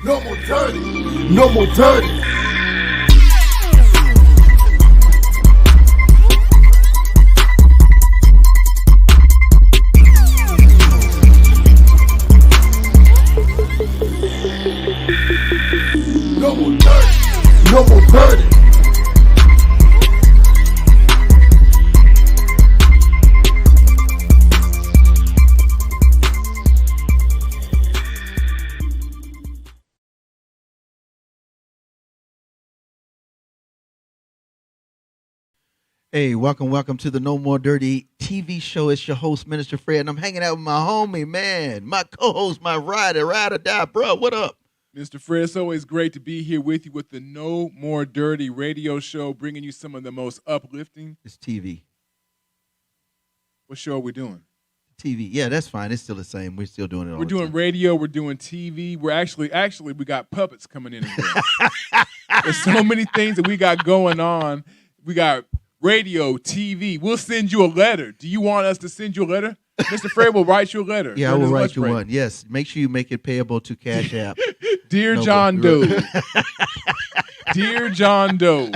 No more dirty. No more dirty. No more dirty. No more dirty. Hey, welcome to the No More Dirty TV show. It's your host, Minister Fred, and I'm hanging out with my homie, man, my co-host, my ride or die, bro. What up? Mr. Fred, it's always great to be here with you with the No More Dirty radio show, bringing you some of the most uplifting. It's TV. What show are we doing? TV. Yeah, that's fine. It's still the same. We're still doing it all We're the doing time. radio. We're doing TV. We're actually, we got puppets coming in. There's so many things that we got going on. We got radio, TV. We'll send you a letter. Do you want us to send you a letter? Mr. Fred will write you a letter. Yeah, I will write you one. Yes. Make sure you make it payable to Cash App. Dear John Doe. Dear John Doe.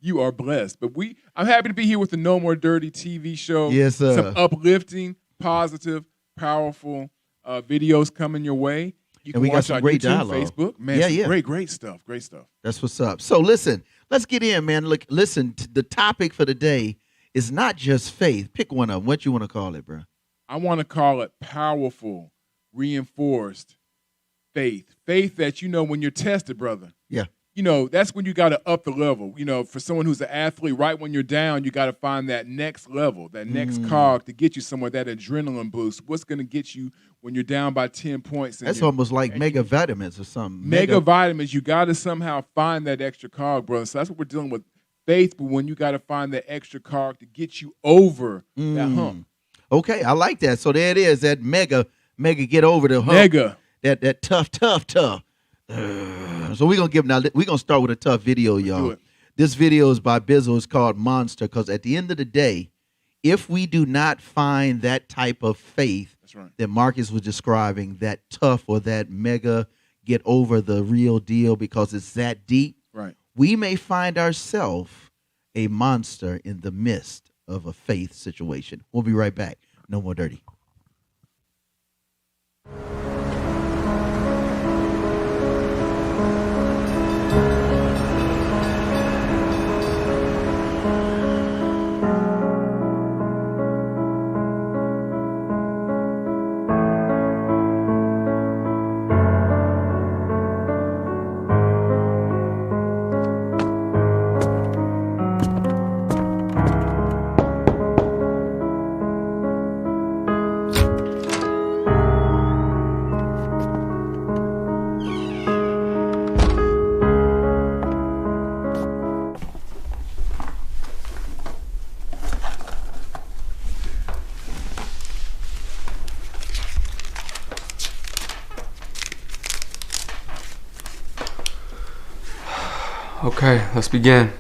You are blessed. But I'm happy to be here with the No More Dirty TV show. Yes, sir. Some uplifting, positive, powerful videos coming your way. You can we watch got some on great YouTube, dialogue. Facebook. Man, great stuff. Great stuff. That's what's up. So listen, let's get in, man. Look, listen, the topic for the day is not just faith. Pick one of them. What you want to call it, bro? I want to call it powerful, reinforced faith. Faith that, when you're tested, brother. Yeah. That's when you got to up the level. For someone who's an athlete, right when you're down, you got to find that next level, that next cog to get you somewhere, that adrenaline boost. What's going to get you when you're down by 10 points? That's almost like mega vitamins or something. Mega vitamins, you got to somehow find that extra cog, brother. So that's what we're dealing with. Faith, but when you got to find that extra cog to get you over that hump. Okay, I like that. So there it is, that mega get over the hump. Mega. That tough. So we're gonna start with a tough video, y'all. This video is by Bizzle. It's called Monster, because at the end of the day, if we do not find that type of faith that Marcus was describing, that tough or that mega get over the real deal because it's that deep, right, we may find ourselves a monster in the midst of a faith situation. We'll be right back. No More Dirty. Okay, let's begin.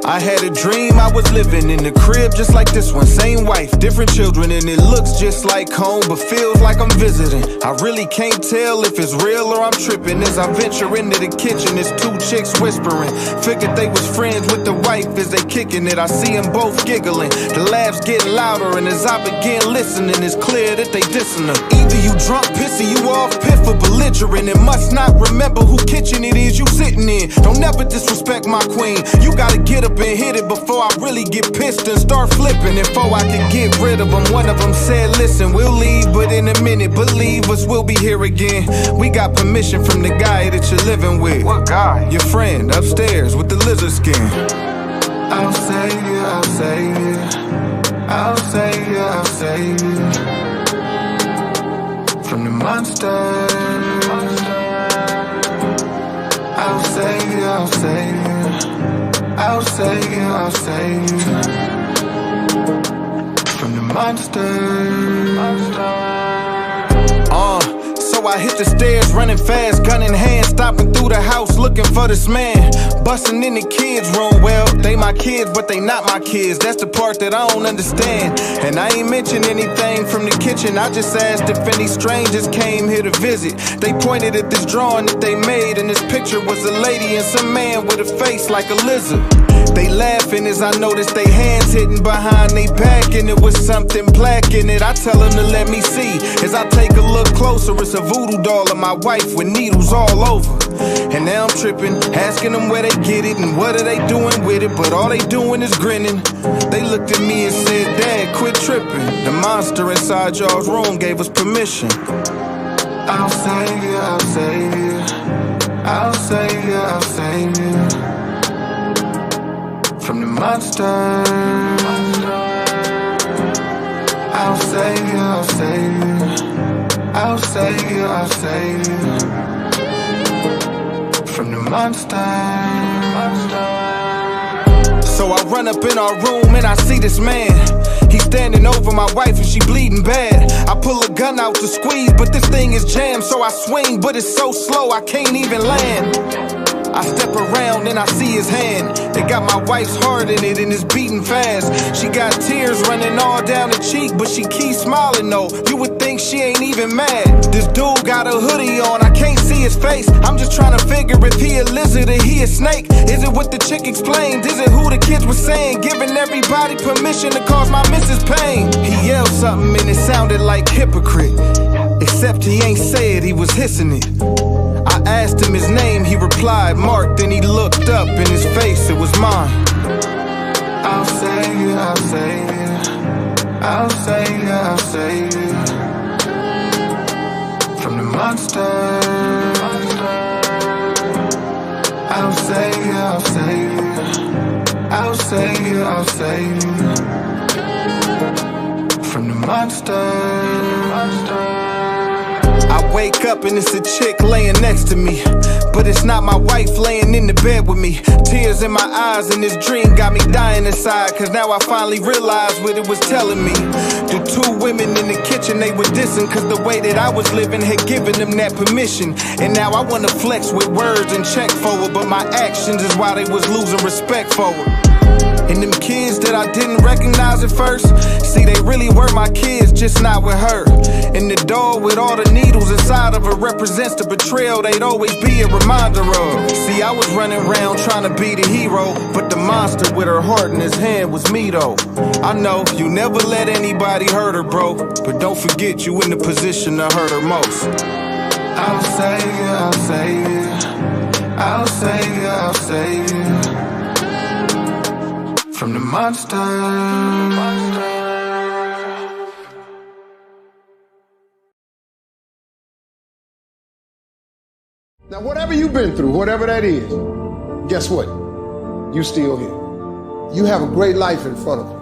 I had a dream I was living in the crib just like this one. Same wife, different children, and it looks just like home, but feels like I'm visiting. I really can't tell if it's real or I'm tripping. As I venture into the kitchen, there's two chicks whispering. Figured they was friends with the wife as they kicking it. I see them both giggling. The laughs get louder, and as I begin listening, it's clear that they dissing her. Either you drunk, pissy, you off, piff, or belligerent, and must not remember who kitchen it is you sitting in. Don't never disrespect my queen. You gotta get up and hit it before I really get pissed and start flipping. And before I can get rid of them, one of them said, listen, we'll leave, but in a minute, believe us, we'll be here again. We got permission from the guy that you're living with. What guy? Your friend upstairs with the lizard skin. I'll save you, I'll save you. I'll save you, I'll save you from the monster. I'll save you, I'll save you. I'll save you, I'll save you from the monster. I hit the stairs, running fast, gun in hand, stopping through the house, looking for this man. Busting in the kids' room, well, they my kids, but they not my kids. That's the part that I don't understand. And I ain't mentioned anything from the kitchen. I just asked if any strangers came here to visit. They pointed at this drawing that they made, and this picture was a lady and some man with a face like a lizard. They laughing as I notice they hands hidden behind they back, and it was something black in it. I tell them to let me see. As I take a look closer, it's a voodoo doll of my wife with needles all over. And now I'm tripping, asking them where they get it and what are they doing with it, but all they doing is grinning. They looked at me and said, Dad, quit tripping. The monster inside y'all's room gave us permission. I'll save you, I'll save you. I'll save you, I'll save you. From the monster, I'll save you, I'll save you. I'll save you, I'll save you. From the monster. So I run up in our room and I see this man. He's standing over my wife and she bleeding bad. I pull a gun out to squeeze, but this thing is jammed. So I swing, but it's so slow I can't even land. I step around and I see his hand. It got my wife's heart in it and it's beating fast. She got tears running all down the cheek, but she keeps smiling though. You would think she ain't even mad. This dude got a hoodie on, I can't see his face. I'm just trying to figure if he a lizard or he a snake. Is it what the chick explained? Is it who the kids were saying? Giving everybody permission to cause my missus pain. He yelled something and it sounded like hypocrite. Except he ain't say it, he was hissing it. I asked him his name, he replied, Mark. Then he looked up, in his face, it was mine. I'll save you, I'll save you. I'll save you, I'll save you. From the monster. I'll save you, I'll save you. I'll save you, I'll save you. From the monster. I wake up and it's a chick laying next to me, but it's not my wife laying in the bed with me. Tears in my eyes and this dream got me dying inside, cause now I finally realized what it was telling me. The two women in the kitchen, they were dissing, cause the way that I was living had given them that permission. And now I wanna flex with words and check forward, but my actions is why they was losing respect forward. And them kids that I didn't recognize at first, see, they really were my kids, just not with her. And the doll with all the needles inside of her represents the betrayal they'd always be a reminder of. See, I was running around trying to be the hero, but the monster with her heart in his hand was me though. I know you never let anybody hurt her, bro, but don't forget you in the position to hurt her most. I'll save you, I'll save you. I'll save you, I'll save you. From the monster. Now, whatever you've been through, whatever that is, guess what? You still here. You have a great life in front of you.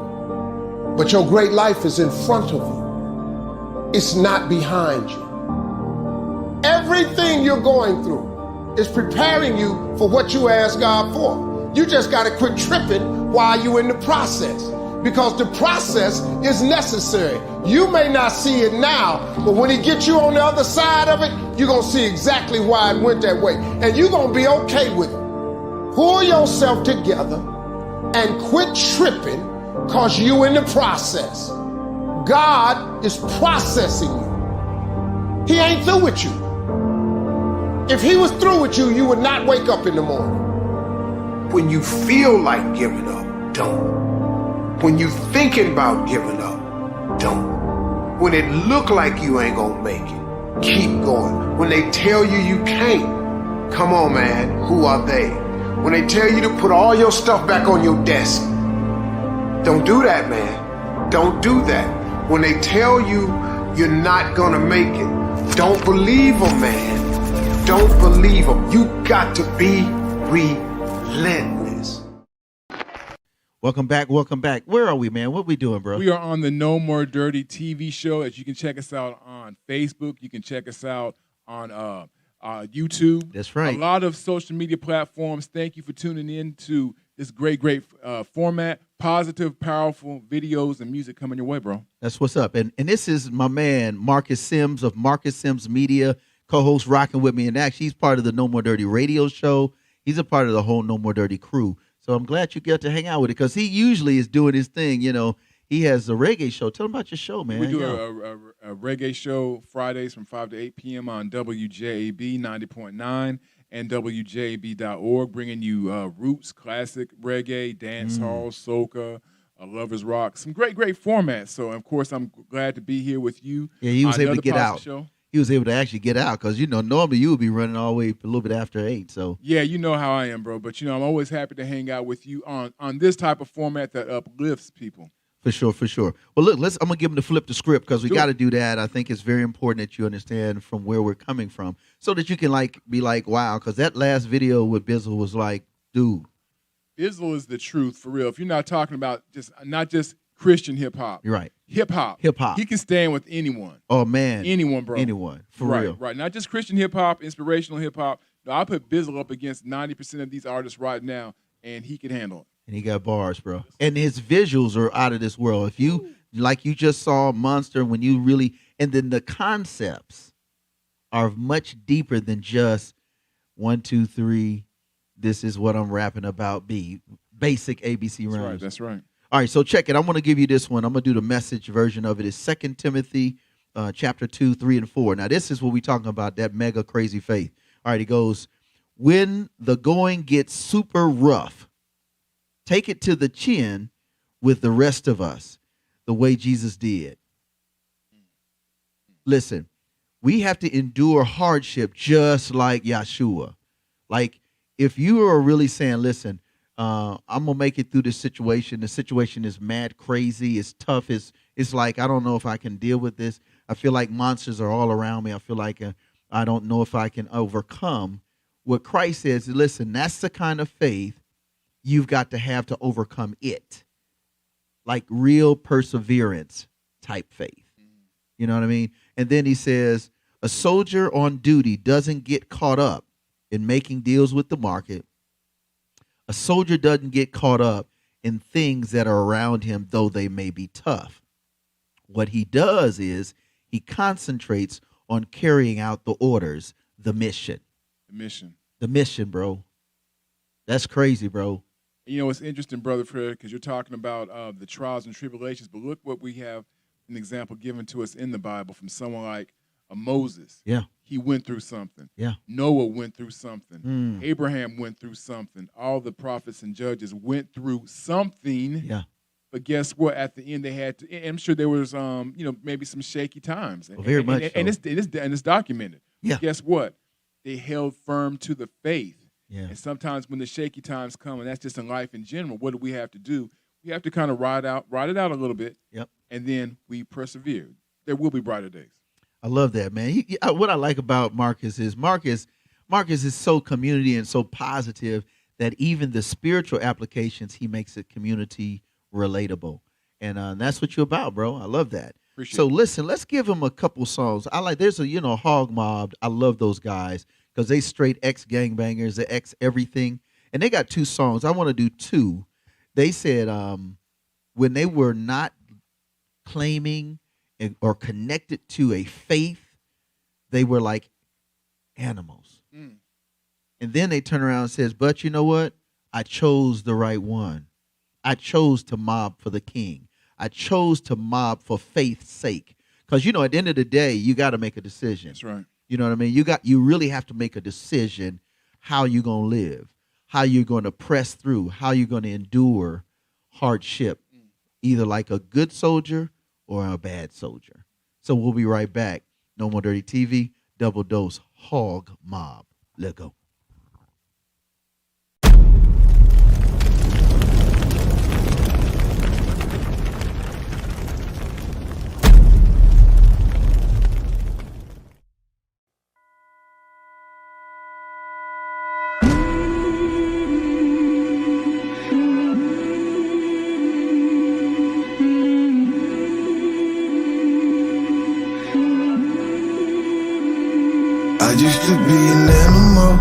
But your great life is in front of you. It's not behind you. Everything you're going through is preparing you for what you asked God for. You just got to quit tripping while you're in the process, because the process is necessary. You may not see it now, but when he gets you on the other side of it, you're going to see exactly why it went that way. And you're going to be okay with it. Pull yourself together and quit tripping, because you in the process. God is processing you. He ain't through with you. If he was through with you, you would not wake up in the morning. When you feel like giving up, don't. When you thinking about giving up, don't. When it look like you ain't gonna make it, keep going. When they tell you you can't, come on, man, who are they? When they tell you to put all your stuff back on your desk, don't do that, man. Don't do that. When they tell you you're not gonna make it, don't believe them, man. Don't believe them. You got to be relentless. Welcome back. Welcome back. Where are we, man? What we doing, bro? We are on the No More Dirty TV show. As you can check us out on Facebook. You can check us out on YouTube. That's right. A lot of social media platforms. Thank you for tuning in to this great format. Positive, powerful videos and music coming your way, bro. That's what's up. And this is my man, Marcus Sims of Marcus Sims Media, co-host rocking with me, and actually he's part of the No More Dirty radio show. He's a part of the whole No More Dirty crew. So I'm glad you get to hang out with it because he usually is doing his thing. You know, he has a reggae show. Tell him about your show, man. We do a reggae show Fridays from 5 to 8 p.m. on WJAB 90.9 and WJAB.org, bringing you roots, classic reggae, dance hall, soca, lovers rock, some great formats. So, of course, I'm glad to be here with you. Yeah, he was able to get out. Show. He was able to actually get out because, you know, normally you would be running all the way a little bit after 8. So yeah, you know how I am, bro. But, you know, I'm always happy to hang out with you on this type of format that uplifts people. For sure. Well, look, I'm going to give him to flip the script because we got to do that. I think it's very important that you understand from where we're coming from so that you can, be like, wow, because that last video with Bizzle was like, dude. Bizzle is the truth, for real. If you're not talking about not just Christian hip-hop. You're right. Hip-hop. He can stand with anyone. Oh, man. Anyone, bro. Anyone. For real. Right. Not just Christian hip-hop, inspirational hip-hop. No, I put Bizzle up against 90% of these artists right now, and he can handle it. And he got bars, bro. And his visuals are out of this world. If you, like you just saw Monster, when you really, and then the concepts are much deeper than just 1, 2, 3, this is what I'm rapping about, basic ABC rhymes. That's right. All right, so check it. I'm going to give you this one. I'm going to do the message version of it. It's 2 Timothy chapter 2, 3, and 4. Now, this is what we're talking about, that mega crazy faith. All right, it goes, when the going gets super rough, take it to the chin with the rest of us, the way Jesus did. Listen, we have to endure hardship just like Yeshua. Like, if you are really saying, listen, I'm going to make it through this situation. The situation is mad crazy. It's tough. It's like, I don't know if I can deal with this. I feel like monsters are all around me. I feel like I don't know if I can overcome. What Christ says, listen, that's the kind of faith you've got to have to overcome it. Like real perseverance type faith. You know what I mean? And then he says, a soldier on duty doesn't get caught up in making deals with the market. A soldier doesn't get caught up in things that are around him, though they may be tough. What he does is he concentrates on carrying out the orders, the mission. The mission, bro. That's crazy, bro. You know, it's interesting, Brother Fred, because you're talking about the trials and tribulations, but look what we have an example given to us in the Bible from someone like Moses. Yeah. He went through something. Yeah. Noah went through something. Abraham went through something. All the prophets and judges went through something. Yeah. But guess what? At the end, they had to. And I'm sure there was, maybe some shaky times. Well, very much so. And it's documented. Yeah. But guess what? They held firm to the faith. Yeah. And sometimes when the shaky times come, and that's just in life in general, what do we have to do? We have to kind of ride it out a little bit. Yep. And then we persevere. There will be brighter days. I love that, man. What I like about Marcus is Marcus is so community and so positive that even the spiritual applications, he makes it community relatable. And that's what you're about, bro. I love that. Appreciate it. Listen, let's give him a couple songs. There's a, Hog Mob. I love those guys because they straight ex-gangbangers, they ex-everything. And they got 2 songs. I want to do 2. They said when they were not claiming or connected to a faith, they were like animals. And then they turn around and says, but you know what? I chose the right one. I chose to mob for the king. I chose to mob for faith's sake. Because, at the end of the day, you got to make a decision. That's right. You know what I mean? You really have to make a decision how you're going to live, how you're going to press through, how you're going to endure hardship, either like a good soldier or a bad soldier. So we'll be right back. No More Dirty TV, Double Dose, Hog Mob. Let's go. I used to be an animal.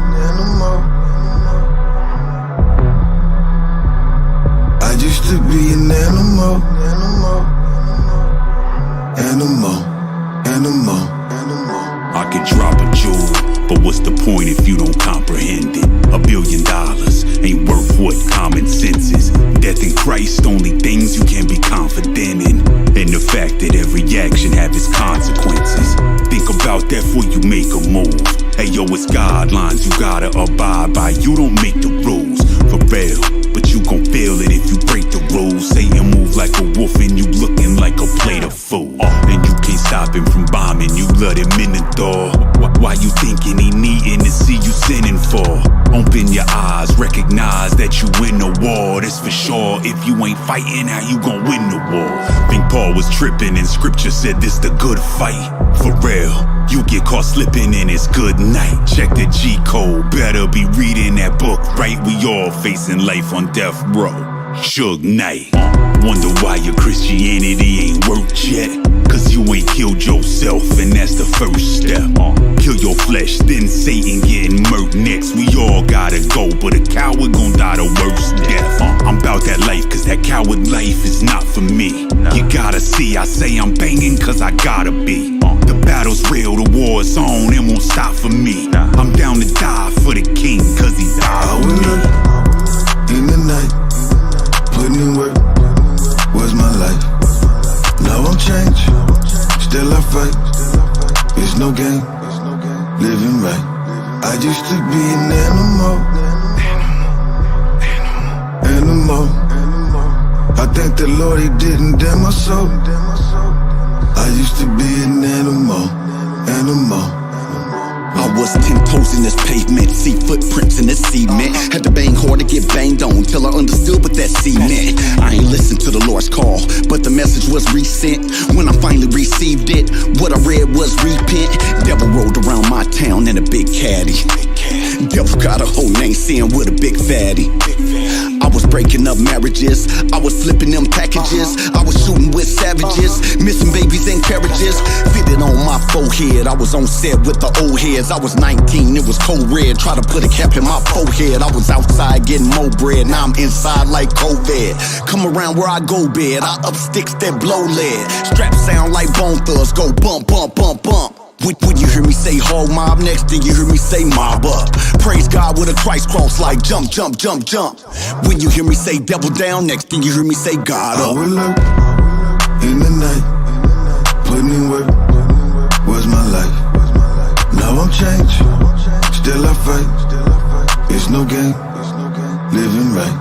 I used to be an animal. I can drop a jewel, but what's the point if you don't comprehend it? $1 billion ain't worth what common sense is. Death in Christ, only things you can be confident in. And the fact that every action have its consequences. Think about that before you make a move. Hey yo, it's guidelines you gotta abide by. You don't make the rules, for real, but you gon' feel it if you break the rules. Satan move like a wolf and you looking like a plate of food. And you can't stop him from bombing, you let him in the door. Why you thinking he needing to see you sinning for? Open your eyes, recognize that you win the war. That's for sure. If you ain't fighting, how you gon' win the war? Think Paul was tripping and scripture said this the good fight. For real, you get caught slipping and it's good night. Check the G code, better be reading that book, right? We all facing life on death row. Suge Knight. Wonder why your Christianity ain't worked yet. Cause you ain't killed yourself, and that's the first step. Kill your flesh, then Satan getting murked next. We all gotta go, but a coward gon' die the worst death. I'm about that life, cause that coward life is not for me. You gotta see, I say I'm banging cause I gotta be. The battle's real, the war's on, it won't stop for me. I'm down to die for the king, cause he died for me. In the night, putting in work was my life. Now I'm changed, still I fight. It's no game, living right. I used to be an animal. I thank the Lord he didn't damn my soul. I used to be an animal. I was 10 toes in this pavement, see footprints in this cement. Had to bang hard to get banged on till I understood what that cement. I ain't listened to the Lord's call, but the message was resent. When I finally received it, what I read was repent. Devil rolled around my town in a big caddy. Devil got a whole name saying with a big fatty. I was breaking up marriages, I was flipping them packages, I was shooting with savages, missing babies and carriages. Fitted on my forehead, I was on set with the old heads. I was 19, it was cold red, try to put a cap in my forehead. I was outside getting more bread, now I'm inside like COVID. Come around where I go bed, I up sticks that blow lead. Straps sound like Bone Thugs, go bump, bump, bump, bump. When you hear me say hog mob, next thing you hear me say mob up. Praise God with a Christ cross like jump, jump, jump, jump. When you hear me say devil down, next thing you hear me say God up. I will look in the night, putting in work was my life. Now I'm changed, still I fight. It's no game, living right.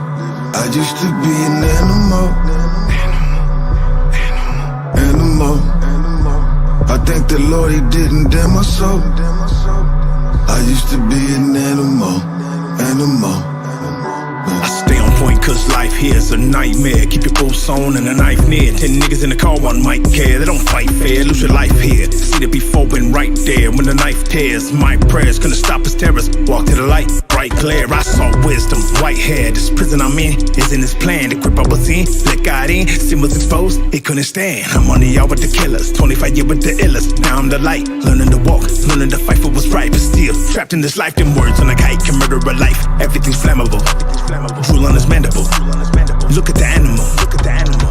I used to be an animal. I thank the Lord he didn't damn my soul. I used to be an animal. I stay on point cause life here's a nightmare. Keep your boots on and a knife near. 10 niggas in the car, one might care. They don't fight fair, lose your life here. See the before and right there when the knife tears. My prayers couldn't stop his terrors. Walk to the light, bright glare. I saw wisdom, white hair. This prison I'm in is in his plan. The grip I was in, let God in. Sin was exposed, it couldn't stand. I'm on the yard with the killers, 25 years with the illest. Now I'm the light, learning to walk, learning to fight for what's right. But still, trapped in this life, them words on a kite can murder a life. Everything's flammable, drool on his mandible. Look at the animal,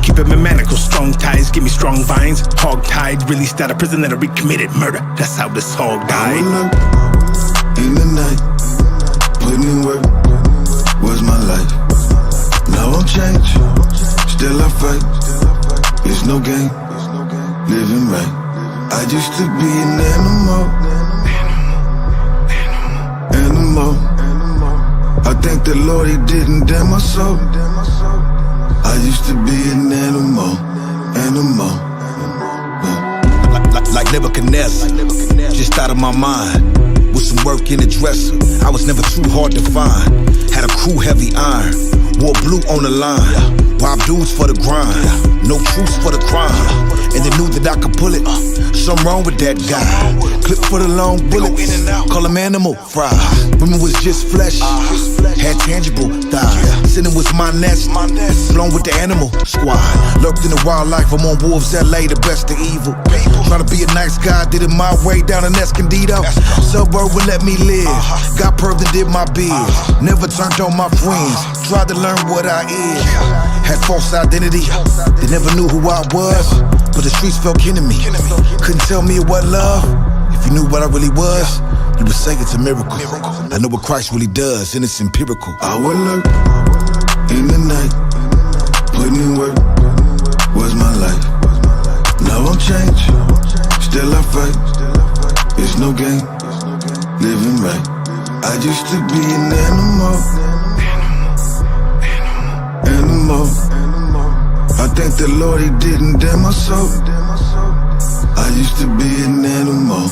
keep him in manacles, strong ties, give me strong vines. Hog tied, released out of prison and I recommitted murder. That's how this hog died. I will look in the night, putting in work was my life. Now I'm changed, still I fight. It's no game, living right. I used to be an animal. I thank the Lord he didn't damn my soul. I used to be an animal. Like Nebuchadnezzar, just out of my mind. With some work in the dresser, I was never too hard to find. Had a crew heavy iron, wore blue on the line. Rob dudes for the grind, no truce for the crime. And they knew that I could pull it, something wrong with that guy. Clip for the long bullets, call him animal fry. Women was just flesh, had tangible thighs. Sinning was my nest, blown with the animal squad. Lurked in the wildlife, I'm on Wolves LA, the best of evil. Trying to be a nice guy, did it my way down in Escondido. Suburb would let me live, got perved and did my bid. Never turned on my friends, tried to learn what I is. Had false identity, they never knew who I was. But the streets felt kin to me, couldn't tell me what love. If you knew what I really was, you would say it's a miracle. I know what Christ really does, and it's empirical. I would lurk in the night, putting in work was my life. Now I'm changed, still I fight. It's no game, living right. I used to be an animal. I thank the Lord he didn't damn my soul. I used to be an animal.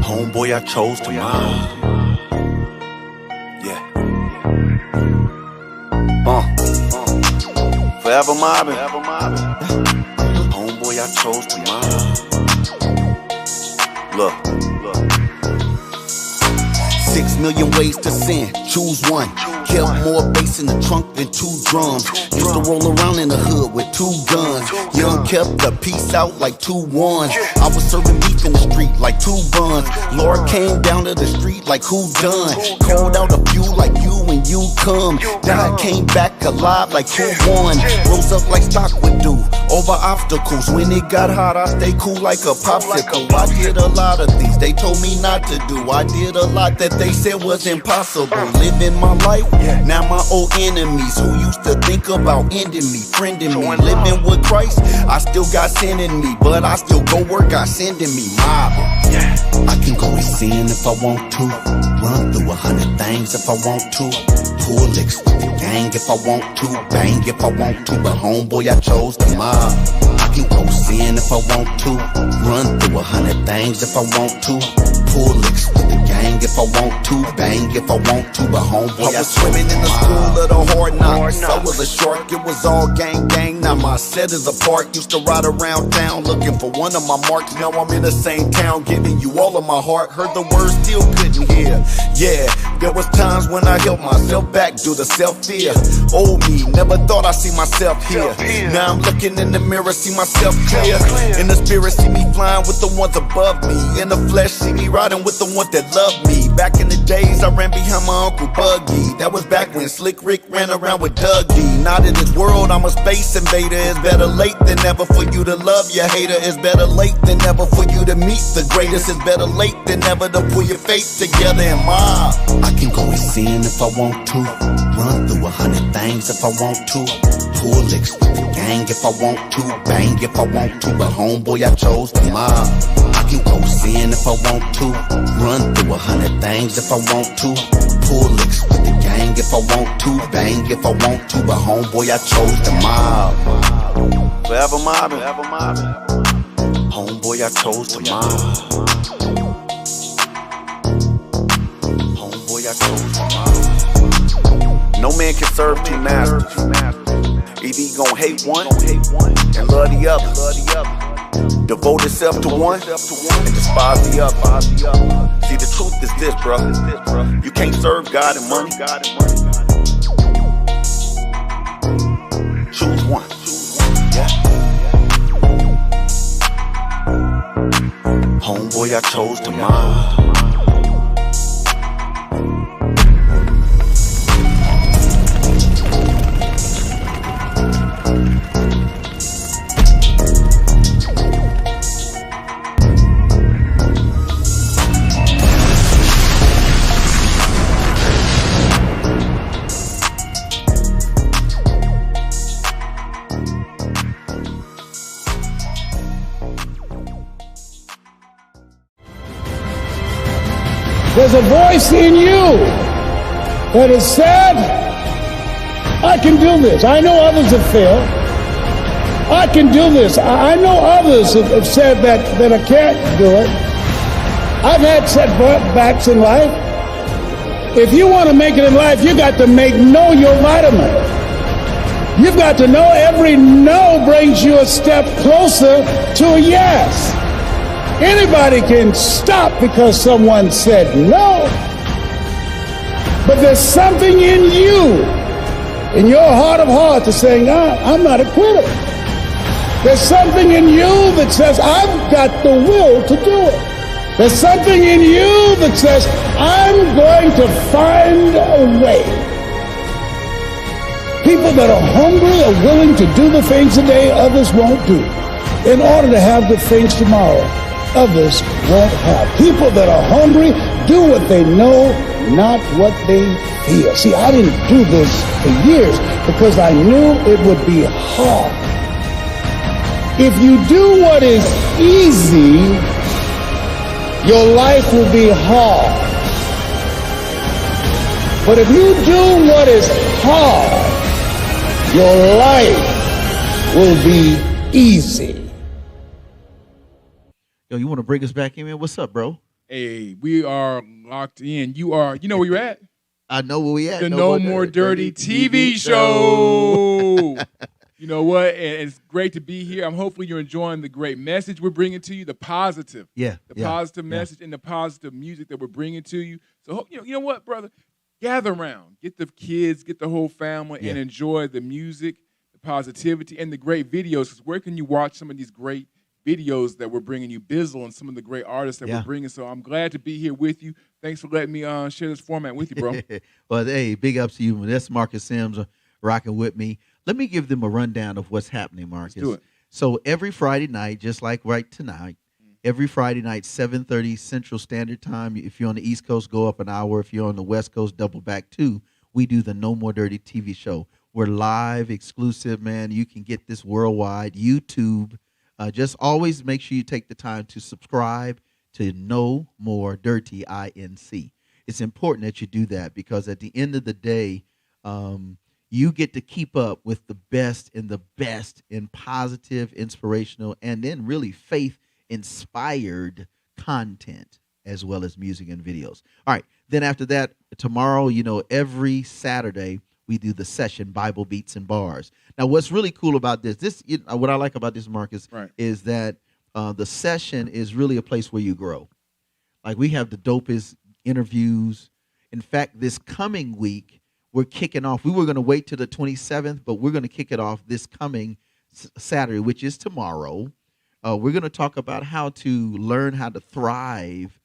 Homeboy, I chose to mob. Yeah. Forever mobbing. Homeboy, I chose to mob. Look. 6 million ways to sin, choose one. Kept more bass in the trunk than 2 drums. Used to roll around in the hood with 2 guns. Young kept the peace out like 2 ones. I was serving beef in the street like 2 buns. Lord came down to the street like who done. Called out a few like you when you come. Died, came back alive like who won. Rose up like stock would do over obstacles. When it got hot, I stay cool like a popsicle. I did a lot of things they told me not to do. I did a lot that they said was impossible. Living my life, now my old enemies who used to think about ending me, friending me. Living with Christ, I still got sin in me, but I still go work, God sending me mobbing. I can go and sin if I want to, run through 100 things if I want to, pull licks with the gang if I want to, bang if I want to, but homeboy I chose the mob. I can go sin if I want to, run through 100 things if I want to, pull licks with the gang if I want to, bang if I want to, but homeboy I was swimming in the school of the hard knocks. I was a shark, it was all gang. Now my set is apart. Used to ride around town looking for one of my marks. Now I'm in the same town, giving you all of my heart. Heard the words, still couldn't hear. Yeah, there was times when I held myself back due to self-fear. Old me, never thought I'd see myself here. Now I'm looking in the mirror, see myself clear. In the spirit, see me flying with the ones above me. In the flesh, see me riding with the ones that love me. Back in the days, I ran behind my Uncle Buggy. That was back when Slick Rick ran around with Dougie. Not in this world, I'm a space invader. It's better late than never for you to love your hater. It's better late than never for you to meet the greatest. It's better late than never to pull your face together and mob. I can go and sin if I want to, run through 100 things if I want to, pull licks with the gang if I want to, bang if I want to, but homeboy I chose the mob. I can go sin if I want to, run through 100 things if I want to, pull licks with the gang if I want to, bang if I want to, but homeboy I chose the mob. Forever mobbing, homeboy I chose the mob. Homeboy I chose the mob. No man can serve 2 masters. Either he gon' hate one and love the other. Devote himself to one and despise the other. See, the truth is this, bro. You can't serve God and money. Choose one. Yeah. Homeboy, I chose to mob. There's a voice in you that has said, I can do this. I know others have failed. I can do this. I know others have said that I can't do it. I've had setbacks in life. If you want to make it in life, you got to know your vitamin. You've got to know every no brings you a step closer to a yes. Anybody can stop because someone said no. But there's something in you, in your heart of hearts, that's saying, I'm not a quitter. There's something in you that says, I've got the will to do it. There's something in you that says, I'm going to find a way. People that are hungry are willing to do the things today others won't do in order to have the things tomorrow others won't have. People that are hungry do what they know, not what they feel. See, I didn't do this for years because I knew it would be hard. If you do what is easy, your life will be hard. But if you do what is hard, your life will be easy. Yo, you want to bring us back in, man? What's up, bro? Hey, we are locked in. You know where you're at? I know where we at. The No More Dirty TV show. You know what? And it's great to be here. Hopefully you're enjoying the great message we're bringing to you, the positive. Positive message and the positive music that we're bringing to you. So, you know what, brother? Gather around. Get the kids, get the whole family, and enjoy the music, the positivity, and the great videos. Because where can you watch some of these great videos that we're bringing you, Bizzle and some of the great artists that we're bringing. So I'm glad to be here with you. Thanks for letting me share this format with you, bro. Well, hey, big ups to you. That's Marcus Sims rocking with me. Let me give them a rundown of what's happening, Marcus. Let's do it. So every Friday night, just like right tonight, every Friday night, 7:30 Central Standard Time. If you're on the East Coast, go up an hour. If you're on the West Coast, double back 2. We do the No More Dirty TV show. We're live, exclusive, man. You can get this worldwide, YouTube. Just always make sure you take the time to subscribe to No More Dirty INC. It's important that you do that because at the end of the day, you get to keep up with the best in positive, inspirational, and then really faith-inspired content as well as music and videos. All right. Then after that, tomorrow, every Saturday, we do the session Bible Beats and Bars. Now, what's really cool about this, what I like about this, Marcus, is that the session is really a place where you grow. Like we have the dopest interviews. In fact, this coming week, we're kicking off. We were going to wait till the 27th, but we're going to kick it off this coming Saturday, which is tomorrow. We're going to talk about how to learn how to thrive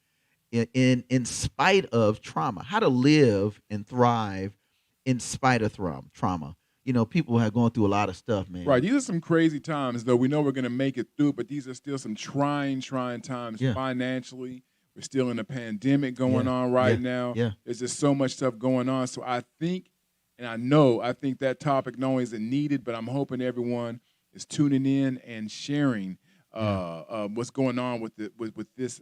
in spite of trauma, how to live and thrive in spite of trauma. People have gone through a lot of stuff, man. Right. These are some crazy times, though. We know we're going to make it through, but these are still some trying times financially. We're still in a pandemic going on right now. Yeah. There's just so much stuff going on. So I think, and I think that topic not only is it needed, but I'm hoping everyone is tuning in and sharing what's going on with this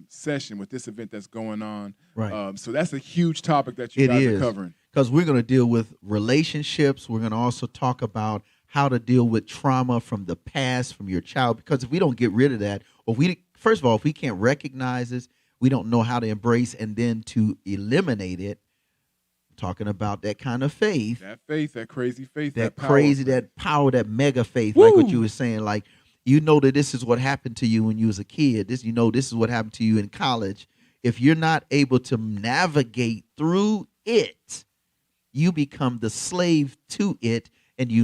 session, with this event that's going on. Right. So that's a huge topic that you guys are covering. Because we're going to deal with relationships. We're going to also talk about how to deal with trauma from the past, from your child. Because if we don't get rid of that, first of all, if we can't recognize this, we don't know how to embrace and then to eliminate it. Talking about that kind of faith. That faith, that crazy faith. That power, that mega faith, like what you were saying. Like, that this is what happened to you when you was a kid. This is what happened to you in college. If you're not able to navigate through it, you become the slave to it, and you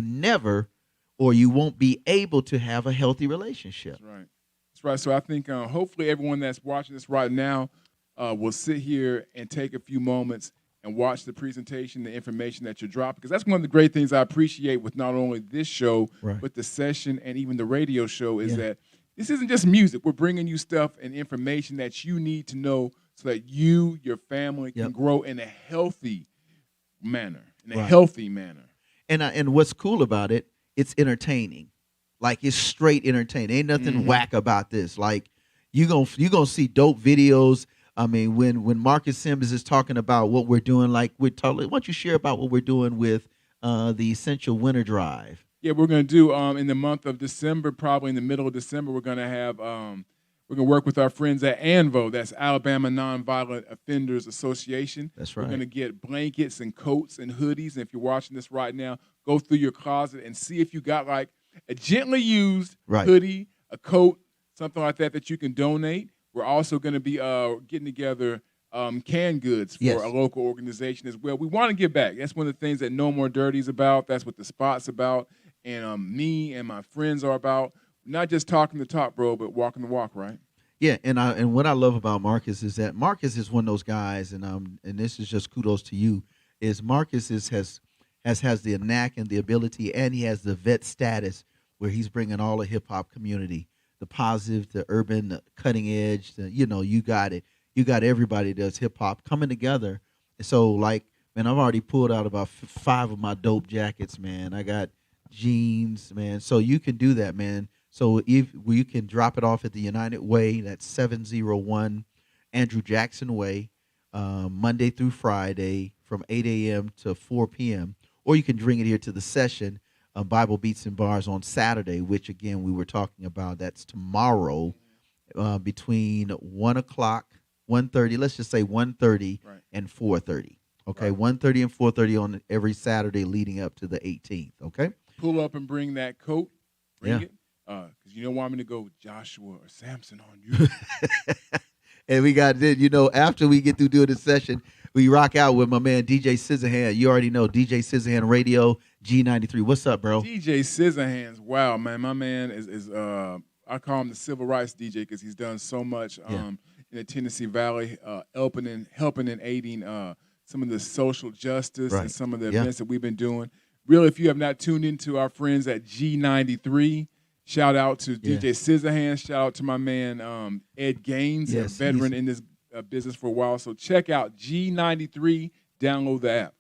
won't be able to have a healthy relationship. That's right. That's right. So I think hopefully everyone that's watching this right now will sit here and take a few moments and watch the presentation, the information that you drop, because that's one of the great things I appreciate with not only this show, but the session and even the radio show is that this isn't just music. We're bringing you stuff and information that you need to know so that you, your family, can grow in a healthy manner, And what's cool about it, it's entertaining. Like, it's straight entertaining. Ain't nothing whack about this. Like, you're gonna see dope videos. I mean, when Marcus Sims is talking about what we're doing, like why don't you share about what we're doing with the Essential Winter Drive? Yeah, we're going to do in the month of December, probably in the middle of December, we're going to have we're going to work with our friends at ANVO, that's Alabama Nonviolent Offenders Association. That's right. We're going to get blankets and coats and hoodies. And if you're watching this right now, go through your closet and see if you got like a gently used hoodie, a coat, something like that you can donate. We're also going to be getting together canned goods for a local organization as well. We want to give back. That's one of the things that No More Dirty is about. That's what the spot's about. And me and my friends are about. Not just talking the talk, bro, but walking the walk, right? Yeah, and what I love about Marcus is that Marcus is one of those guys, and this is just kudos to you, is Marcus has the knack and the ability, and he has the vet status where he's bringing all the hip-hop community, the positive, the urban, the cutting edge, you got it. You got everybody that does hip-hop coming together. So, like, man, I've already pulled out about 5 of my dope jackets, man. I got jeans, man. So you can do that, man. So if you can drop it off at the United Way, that's 701 Andrew Jackson Way, Monday through Friday from 8 a.m. to 4 p.m. Or you can bring it here to the session, Bible Beats and Bars on Saturday, which, again, we were talking about. That's tomorrow between 1 o'clock, 1:30, let's just say 1:30 and 4:30. Okay, 1:30 and 4:30 on every Saturday leading up to the 18th, okay? Pull up and bring that coat. Bring it. Because you don't want me to go Joshua or Samson on you. And we got, after we get through doing the session, we rock out with my man DJ Scissorhand. You already know DJ Scissorhand Radio, G93. What's up, bro? DJ Scissorhands. Wow, man. My man is I call him the civil rights DJ because he's done so much in the Tennessee Valley, helping and aiding some of the social justice and some of the events that we've been doing. Really, if you have not tuned into our friends at G93, shout out to DJ Scissorhands. Shout out to my man Ed Gaines, a veteran in this business for a while. So check out G93. Download the app.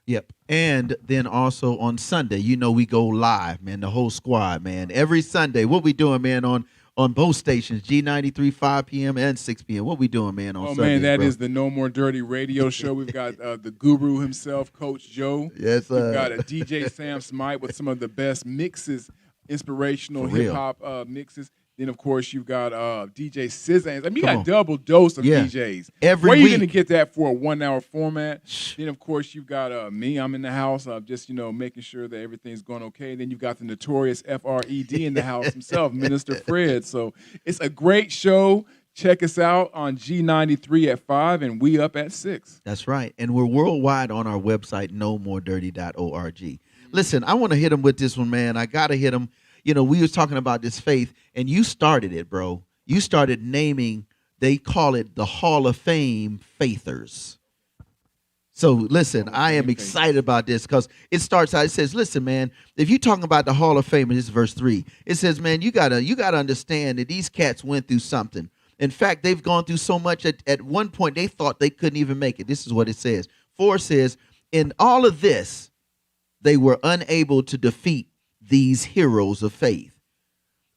Yep. And then also on Sunday, we go live, man, the whole squad, man. Every Sunday, what we doing, man, on both stations, G93, 5 p.m. and 6 p.m. What we doing, man, on Sunday? Oh, man, that is the No More Dirty radio show. We've got the guru himself, Coach Joe. Yes, sir. We've got a DJ Sam Smite with some of the best mixes, inspirational hip-hop mixes. Then, of course, you've got DJ Scissorhands. I mean, you got a double dose of DJs. Every week. Where are you going to get that for a 1-hour format? Then, of course, you've got me. I'm in the house, just, making sure that everything's going okay. Then you've got the notorious FRED in the house himself, Minister Fred. So it's a great show. Check us out on G93 at 5 and we up at 6. That's right. And we're worldwide on our website, NoMoreDirty.org. Listen, I want to hit him with this one, man. I got to hit him. We was talking about this faith, and you started it, bro. You started naming, they call it the Hall of Fame faithers. So listen, I am excited about this because it starts out, it says, listen, man, if you're talking about the Hall of Fame, and this is verse 3, it says, man, you gotta understand that these cats went through something. In fact, they've gone through so much at one point they thought they couldn't even make it. This is what it says. 4 says, in all of this, they were unable to defeat these heroes of faith.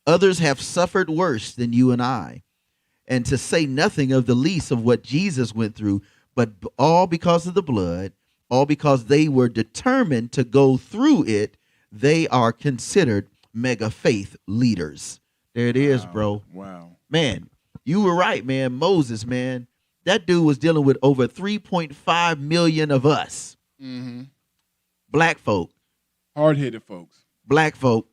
Others have suffered worse than you and I, and to say nothing of the least of what Jesus went through, but all because of the blood, all because they were determined to go through it, they are considered mega faith leaders. There it is, bro. Wow. Man, you were right, man. Moses, man. That dude was dealing with over 3.5 million of us. Mm-hmm. Black folk. Hard-headed folks. Black folk.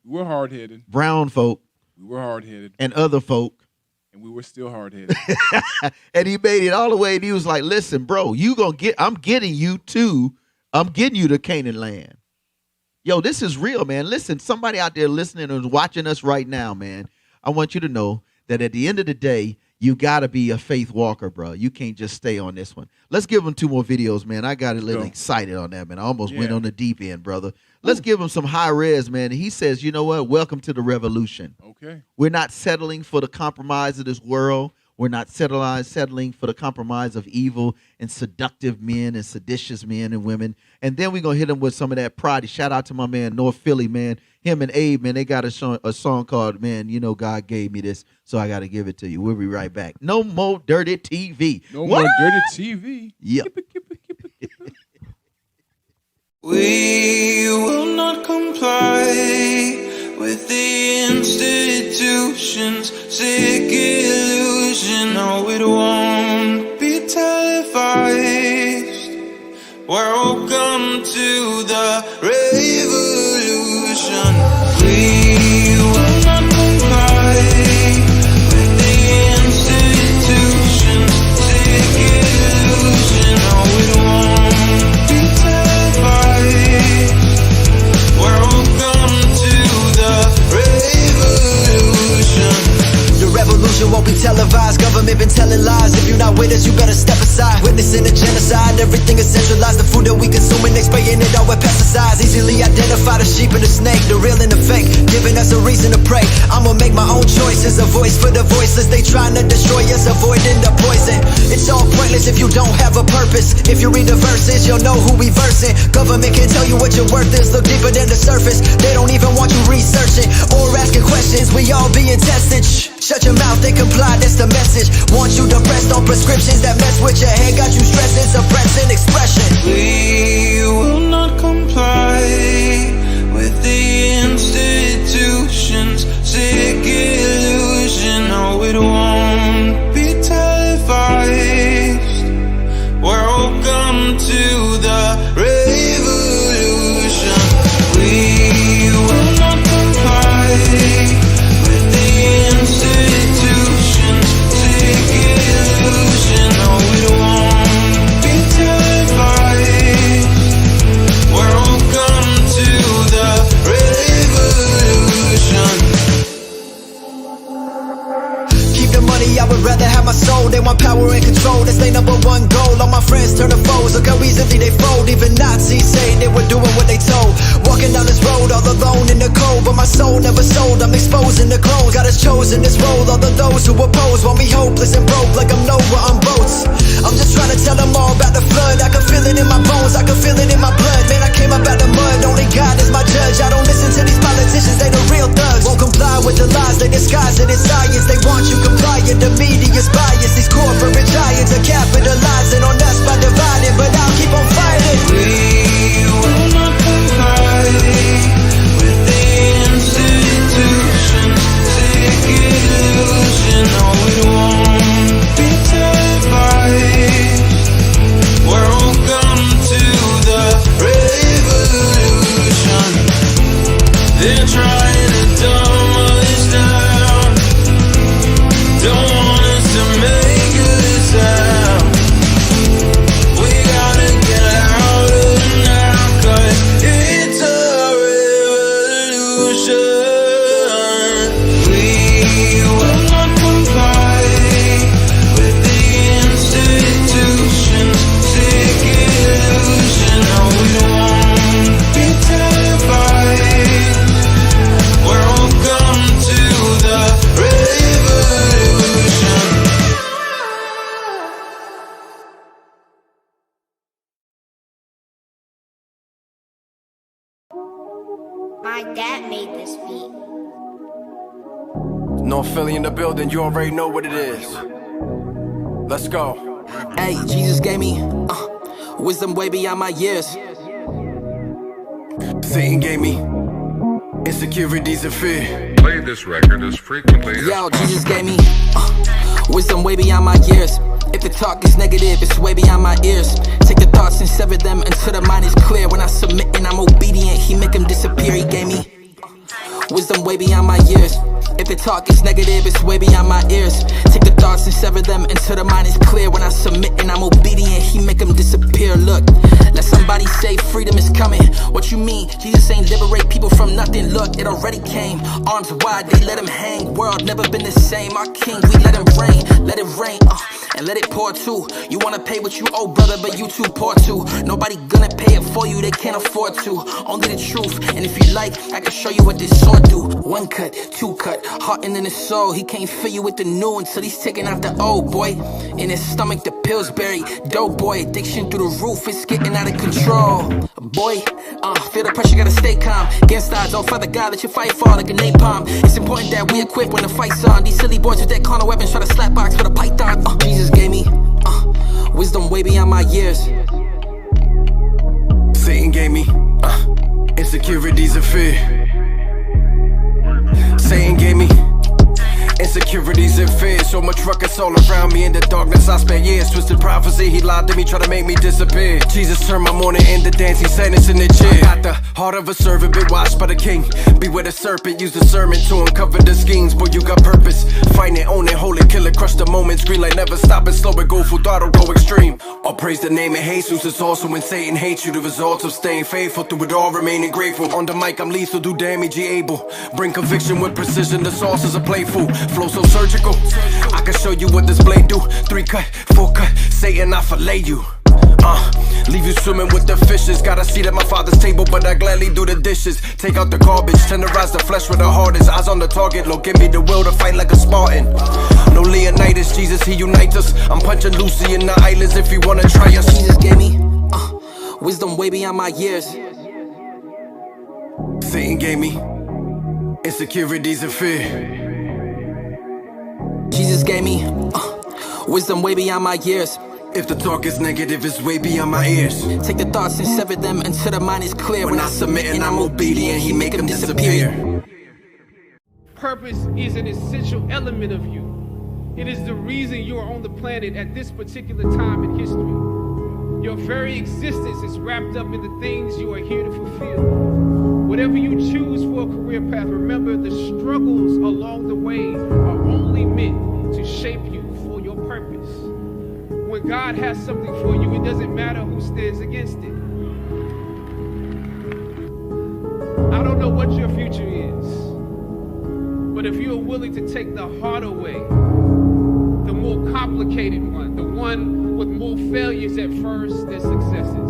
We were hard-headed. Brown folk. We were hard-headed. And other folk. And we were still hard-headed. And he made it all the way, and he was like, listen, bro, I'm getting you to Canaan land. Yo, this is real, man. Listen, somebody out there listening and watching us right now, man, I want you to know that at the end of the day, you got to be a faith walker, bro. You can't just stay on this one. Let's give them 2 more videos, man. I got a little excited on that, man. I almost went on the deep end, brother. Let's give him some high res, man. He says, you know what? Welcome to the revolution. Okay. We're not settling for the compromise of this world. We're not settling for the compromise of evil and seductive men and seditious men and women. And then we're going to hit them with some of that pride. Shout out to my man, North Philly, man. Him and Abe, man, they got a song called, man, God gave me this, so I got to give it to you. We'll be right back. No More Dirty TV. No More Dirty TV. Yep. We will not comply with the institution's sick illusion. No, it won't be televised. Welcome to the revolution. We will not comply step aside. Witnessing a genocide, everything is centralized. The food that we consuming, they spraying it all with pesticides. Easily identify the sheep and the snake, the real and the fake, giving us a reason to pray. I'ma make my own choices, a voice for the voiceless. They trying to destroy us, avoiding the poison. It's all pointless if you don't have a purpose. If you read the verses, you'll know who we versing. Government can tell you what your worth is, look deeper than the surface. They don't even want you researching or asking questions. We all being tested. Shh. Shut your mouth and comply, that's the message. Want you depressed on prescriptions that mess with your head, got you stressing, suppressing expression. We will not comply with the institution's sick illusion. No, it won't be televised. Welcome to the revolution. We will not comply with the institution's sick illusion. No, it won't be televised. Welcome to the revolution. Keep the money, I would rather have my soul. They want power and control, that's their number one goal. All my friends turn to foes, look how easily they fold. Even Nazis say they were doing what they told. Walking down this road all alone in the cold, but my soul never sold. I'm exposing the clones, God has chosen this role. All of those who oppose want me hopeless and broke, like I'm Noah on boats. I'm just trying to tell them all about the flood. I can feel it in my bones, I can feel it in my blood. Man, I came up out the mud, only God is my judge. I don't listen to these politicians, they the real thugs. Won't comply with the lies, they disguise it as science. They want you compliant, the media's bias. These corporate giants are capitalizing on us by dividing, but I'll keep on fighting. We will not comply with the institution's sick illusion. No, it won't be televised. Welcome to the revolution. They're trying to dumb us down, don't want us to make a sound. We gotta get out of now, 'cause it's a revolution. We will not comply with the institution's sick illusion. No, we won't be televised. Welcome to the revolution. My dad made this beat. No Philly in the building, you already know what it is. Let's go. Hey, Jesus gave me wisdom way beyond my years. Satan gave me insecurities and fear. Play this record as frequently as Yo, Jesus gave me wisdom way beyond my years. If the talk is negative, it's way beyond my ears. Take the thoughts and sever them until the mind is clear. When I submit and I'm obedient, he make them disappear. He gave me wisdom way beyond my years. If the talk is negative, it's way beyond my ears. Take the thoughts and sever them until the mind is clear. When I submit and I'm obedient, he make them disappear. Look, let somebody say freedom is coming. What you mean? Jesus ain't liberate people from nothing. Look, it already came. Arms wide, they let him hang. World never been the same. Our king, we let him reign. Let it rain, and let it pour too. You wanna pay what you owe, brother, but you too poor too. Nobody gonna pay it for you, they can't afford to. Only the truth, and if you like, I can show you what this sword do. One cut, two cut, heart and in his soul. He can't fill you with the new until he's taking out the old, boy. In his stomach, the Pillsbury. Dope boy, addiction through the roof, it's getting out of control. Boy, feel the pressure, gotta stay calm. Against odds, oh Father God, let your fight fall like a napalm. It's important that we equip when the fight's on. These silly boys with that carnal weapons try to slap box with a python. Jesus gave me wisdom way beyond my years. Satan gave me insecurities and fear. Satan gave me insecurities and fear. So much ruckus all around me. In the darkness I spent years. Twisted prophecy, he lied to me, try to make me disappear. Jesus turned my mourning into dancing, sadness in the chair. I got the heart of a servant, been watched by the king. Beware the serpent, use the sermon to uncover the schemes. Boy, you got purpose, find it, own it, hold it, kill it, crush the moment. Screen like never stop it, slow it, go full throttle, go extreme. I'll praise the name of Jesus. It's also when Satan hates you. The results of staying faithful through it all, remaining grateful. On the mic I'm lethal, do damage, he able. Bring conviction with precision, the sauce is a playful. flow so surgical. I can show you what this blade do. 3 cut, 4 cut, Satan, I fillet you. Leave you swimming with the fishes. Got a seat at my father's table, but I gladly do the dishes. Take out the garbage, tenderize the flesh with the hardest. Eyes on the target, Lord, give me the will to fight like a Spartan. No Leonidas, Jesus, he unites us. I'm punching Lucy in the islands if you wanna try us. Jesus gave me wisdom way beyond my years. Satan gave me insecurities and fear. Jesus gave me wisdom way beyond my years. If the talk is negative, it's way beyond my ears. Take the thoughts and sever them until the mind is clear. When I submit and I'm obedient, he make them disappear. Purpose is an essential element of you. It is the reason you are on the planet at this particular time in history. Your very existence is wrapped up in the things you are here to fulfill. Whatever you choose for a career path, remember the struggles along the way are only meant to shape you for your purpose. When God has something for you, it doesn't matter who stands against it. I don't know what your future is, but if you're willing to take the harder way, the more complicated one, the one with more failures at first than successes,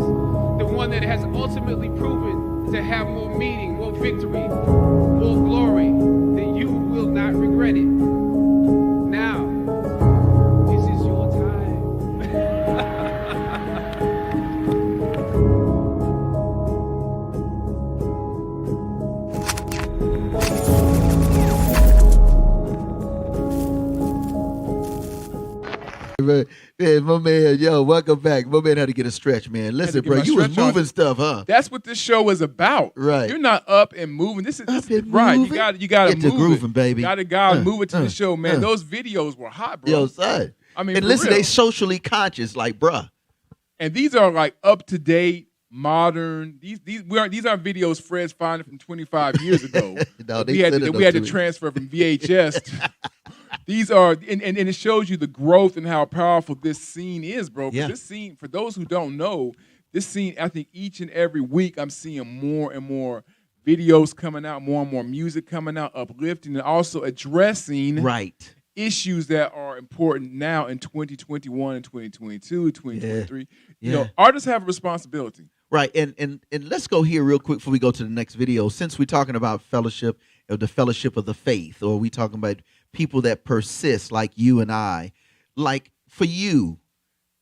the one that has ultimately proven to have more meaning, more victory, more glory, then you will not regret it. Now, this is your time. Man, my man, yo, welcome back. My man had to get a stretch, man. Listen, bro, you was moving stuff, huh? That's what this show is about. Right. You're not up and moving. This is right. moving? You got to Get to move grooving, it. baby. You got to move it to the show, man. Those videos were hot, bro. Yo, son. I mean, and for listen, real. they socially conscious, like, bruh. And these are like up to date, modern. These aren't videos Fred's finding from 25 years ago. No, we had to transfer from VHS. These are and it shows you the growth and how powerful this scene is, bro. Yeah. This scene, for those who don't know, this scene, I think each and every week I'm seeing more and more videos coming out, more and more music coming out, uplifting and also addressing issues that are important now in 2021 and 2022, 2023. You know, artists have a responsibility. Right, and let's go here real quick before we go to the next video. Since we're talking about fellowship, of the fellowship of the faith, or we talking about people that persist like you and I, like for you,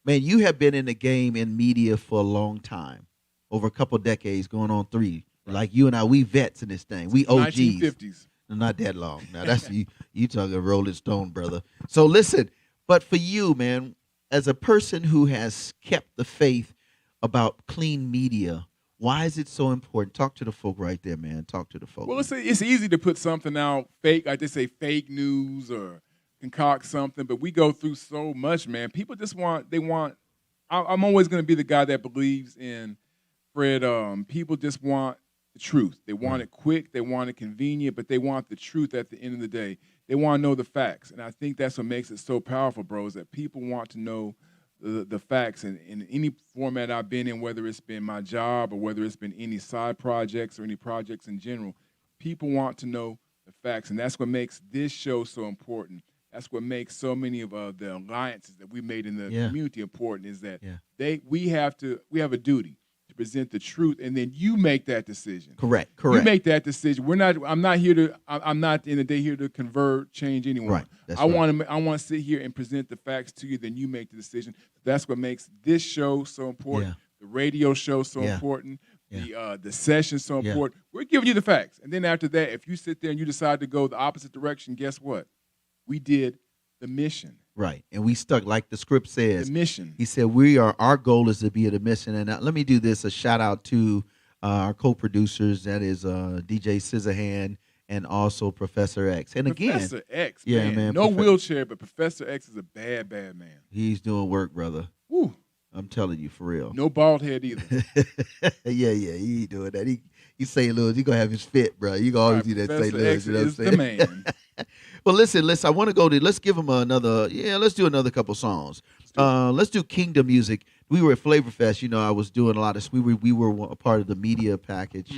man, you have been in the game in media for a long time, over a couple decades, going on 3. Right. Like you and I, we vets in this thing. We OGs. 1950s. Not that long. Now that's you talking Rolling Stone, brother. So listen, but for you, man, as a person who has kept the faith about clean media, why is it so important? Talk to the folk right there, man. Talk to the folk. Well, it's easy to put something out fake, like they say fake news or concoct something, but we go through so much, man. People just I'm always going to be the guy that believes in, Fred, people just want the truth. They want it quick, they want it convenient, but they want the truth at the end of the day. They want to know the facts, and I think that's what makes it so powerful, bro, is that people want to know the facts. And in any format I've been in, whether it's been my job or whether it's been any side projects or any projects in general, people want to know the facts, and that's what makes this show so important. That's what makes so many of the alliances that we made in the community important, is that we have a duty to present the truth, and then you make that decision. Correct. You make that decision. I'm not here to. I'm not at the end of the day here to convert, change anyone. Right. That's I want to sit here and present the facts to you. Then you make the decision. That's what makes this show so important. Yeah. The radio show so important. The session so important. We're giving you the facts, and then after that, if you sit there and you decide to go the opposite direction, guess what? We did the mission. Right, and we stuck like the script says. The mission. He said our goal is to be at a mission. And let me do this, a shout out to our co-producers, that is DJ Scissorhand and also Professor X. And again, Professor X, man. No wheelchair, but Professor X is a bad man. He's doing work, brother. Woo. I'm telling you, for real. No bald head either. yeah, he ain't doing that. He St. Louis. He gonna have his fit, bro. You gonna always do that St. Louis. X you know what I'm is saying? the man. Well, listen. I want to go to. Let's give him another. Yeah, let's do another couple songs. Let's do Kingdom Music. We were at Flavor Fest. You know, I was doing a lot of. We were a part of the media package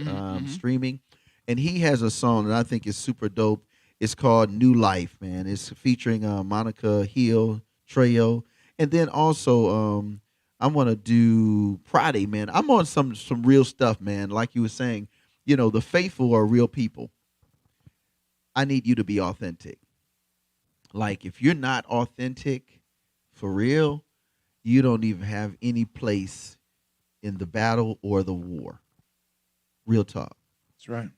streaming, and he has a song that I think is super dope. It's called New Life, man. It's featuring Monica Hill, Trejo, and then also I want to do Friday, man. I'm on some real stuff, man. Like you were saying, you know, the faithful are real people. I need you to be authentic. Like, if you're not authentic for real, you don't even have any place in the battle or the war. Real talk. That's right.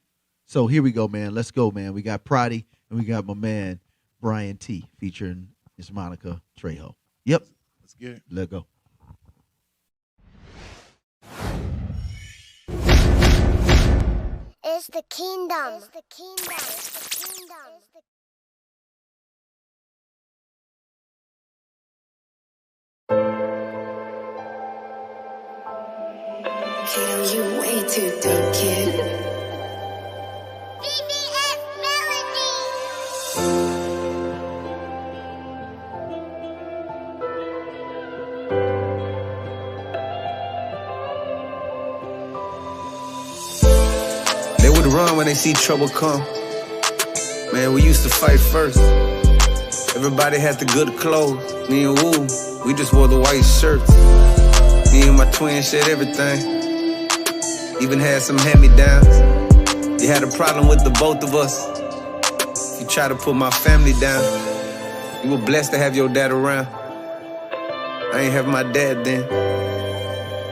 So here we go, man. Let's go, man. We got Prodigy and we got my man Brian T featuring Miss Monica Trejo. Yep. Let's get it. Let's go. It's the kingdom. It's the kingdom. It's the kingdom. Kill you way too dope, kid. BBS Melody. They would run when they see trouble come. Man, we used to fight first. Everybody had the good clothes. Me and Woo, we just wore the white shirts. Me and my twin shared everything. Even had some hand-me-downs. You had a problem with the both of us. You tried to put my family down. You were blessed to have your dad around. I ain't have my dad then.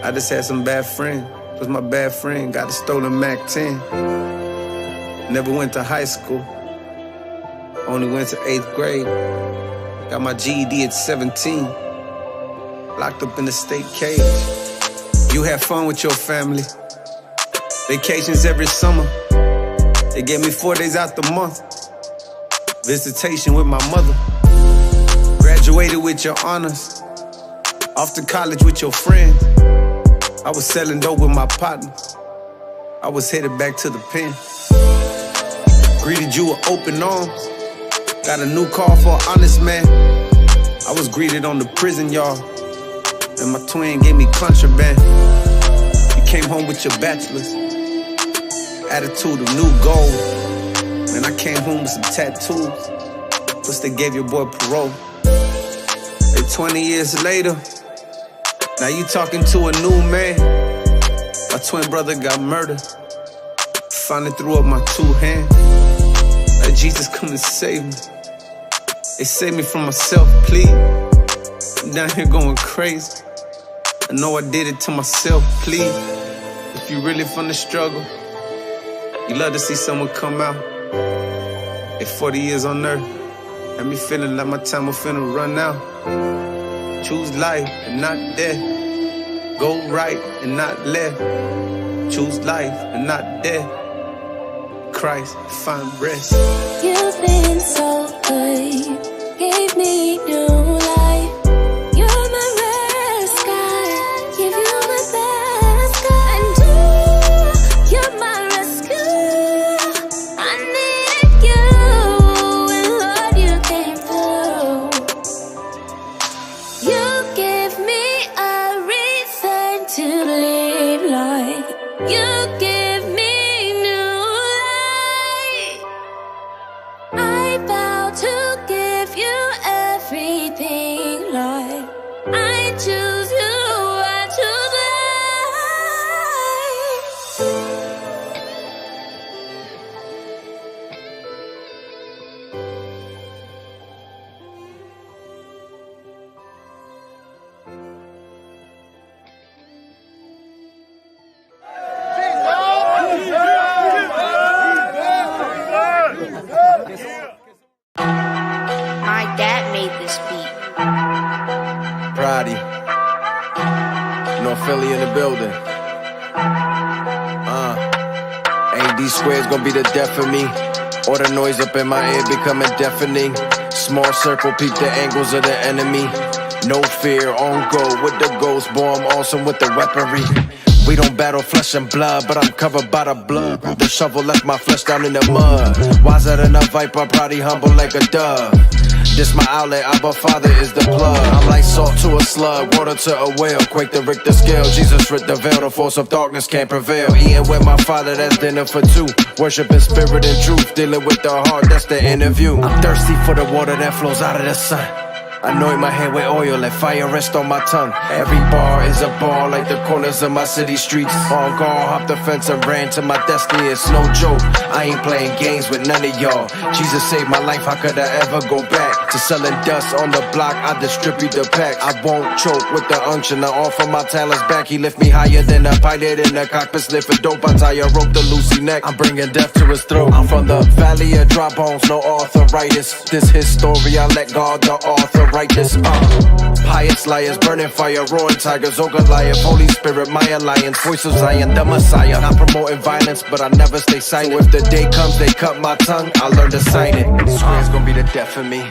I just had some bad friends. Cause my bad friend got a stolen Mac 10. Never went to high school. Only went to 8th grade. Got my GED at 17. Locked up in the state cage. You had fun with your family. Vacations every summer. They gave me 4 days out the month. Visitation with my mother. Graduated with your honors. Off to college with your friends. I was selling dope with my partners. I was headed back to the pen. Greeted you with open arms. Got a new car for an honest man. I was greeted on the prison yard. And my twin gave me contraband. You came home with your bachelor's. Attitude of new gold. And I came home with some tattoos. Plus they gave your boy parole. Hey, 20 years later, now you talking to a new man. My twin brother got murdered. Finally threw up my 2 hands. Let Jesus come and save me. They saved me from myself, please. I'm down here going crazy. I know I did it to myself, please. If you really from the struggle, you love to see someone come out. At 40 years on earth, had me feeling like my time was finna run out. Choose life and not death. Go right and not left. Choose life and not death. Christ, find rest. You've been so good, gave me new life. You're my rest, God. Give you my best, God. And you're my rescue. I needed you, and Lord, you came through. You give me a reason to live life. You give me new life. I vow to give you everything, Lord. I choose you, I choose My dad made this beat. Prodigy. North Philly in the building. AD square's gonna be the death of me. All the noise up in my ear becoming deafening. Small circle, peep the angles of the enemy. No fear, on go with the ghost boy, I'm awesome with the weaponry. We don't battle flesh and blood, but I'm covered by the blood. The shovel left my flesh down in the mud. Wiser than a viper, Prodigy humble like a dove. This my outlet, Abba Father is the plug. I'm like salt to a slug, water to a whale. Quake the Richter scale, Jesus ripped the veil. The force of darkness can't prevail. Eating with my father, that's dinner for two. Worship in spirit and truth, dealing with the heart, that's the interview. I'm thirsty for the water that flows out of the sun. Anoint my head with oil, let fire rest on my tongue. Every bar is a bar like the corners of my city streets. On guard, hopped the fence and ran to my destiny. It's no joke, I ain't playing games with none of y'all. Jesus saved my life, how could I ever go back to selling dust on the block? I distribute the packs. I won't choke with the unction, I offer my talents back. He lift me higher than a pilot in the cockpit, sniffing dope. I tie a rope to Lucy neck, I'm bringing death to his throat. I'm from the valley of dry bones, no arthritis. This his story, I let God the author write this. Pious liars, burning fire, roaring tigers, oh Goliath, Holy Spirit, my alliance, voice of Zion, the Messiah. Not promoting violence, but I never stay silent. So if the day comes, they cut my tongue, I learn to sign it. Swear it's gonna be the death of me.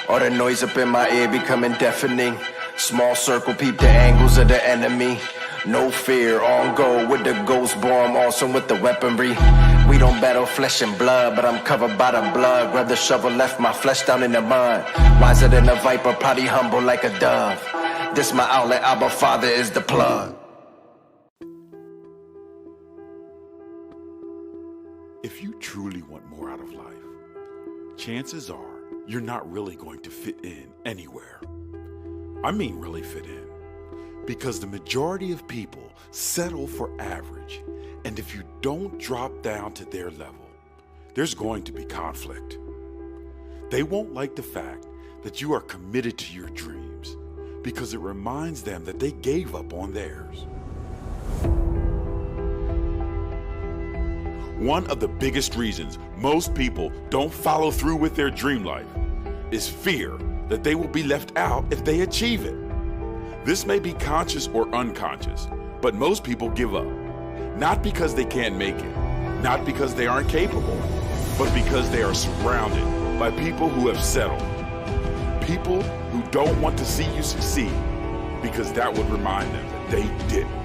All the noise up in my ear becoming deafening. Small circle, peep the angles of the enemy. No fear, on go with the ghost bomb, awesome with the weaponry. We don't battle flesh and blood, but I'm covered by the blood. Grab the shovel, left my flesh down in the mud. Wiser than a viper, probably humble like a dove. This my outlet, Abba Father is the plug. If you truly want more out of life, chances are you're not really going to fit in anywhere. I mean really fit in. Because the majority of people settle for average, and if you don't drop down to their level, there's going to be conflict. They won't like the fact that you are committed to your dreams because it reminds them that they gave up on theirs. One of the biggest reasons most people don't follow through with their dream life is fear that they will be left out if they achieve it. This may be conscious or unconscious, but most people give up. Not because they can't make it, not because they aren't capable, but because they are surrounded by people who have settled. People who don't want to see you succeed because that would remind them that they didn't.